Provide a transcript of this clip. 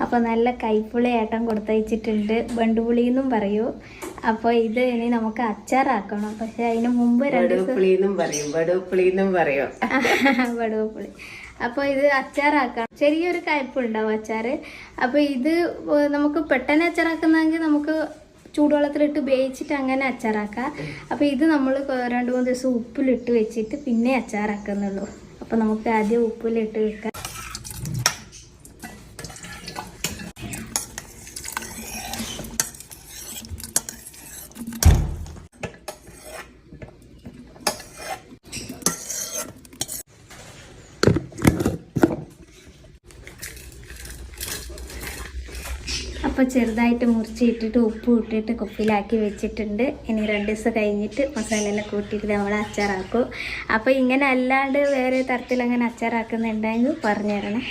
അപ്പോൾ നല്ല കൈപ്പുളി ഏട്ടൻ കൊടുത്തയച്ചിട്ടുണ്ട്. ബണ്ടുപുളി എന്നും പറയൂ. അപ്പോൾ ഇത് ഇനി നമുക്ക് അച്ചാറാക്കണം. പക്ഷെ അതിന് മുമ്പ് വടുവപ്പുളി. അപ്പോൾ ഇത് അച്ചാറാക്കണം. ചെറിയൊരു കയ്പുണ്ടാവും അച്ചാർ. അപ്പോൾ ഇത് നമുക്ക് പെട്ടെന്ന് അച്ചാറാക്കുന്നതെങ്കിൽ നമുക്ക് ചൂടുവെള്ളത്തിലിട്ട് വേവിച്ചിട്ട് അങ്ങനെ അച്ചാറാക്കാം. അപ്പോൾ ഇത് നമ്മൾ 2-3 ദിവസം ഉപ്പിലിട്ട് വെച്ചിട്ട് പിന്നെ അച്ചാറാക്കുന്നുള്ളൂ. അപ്പോൾ നമുക്ക് ആദ്യം ഉപ്പിലിട്ട് വെക്കാം. അപ്പോൾ ചെറുതായിട്ട് മുറിച്ചിട്ടിട്ട് ഉപ്പ് ഇട്ടിട്ട് കുപ്പിയിലാക്കി വെച്ചിട്ടുണ്ട്. ഇനി 2 ദിവസം കഴിഞ്ഞിട്ട് മസാലയെല്ലാം കൂട്ടിയിട്ട് നമ്മൾ അച്ചാറാക്കും. അപ്പോൾ ഇങ്ങനെ അല്ലാണ്ട് വേറെ തരത്തിൽ അങ്ങനെ അച്ചാറാക്കുന്നുണ്ടെങ്കിൽ പറഞ്ഞു തരണേ.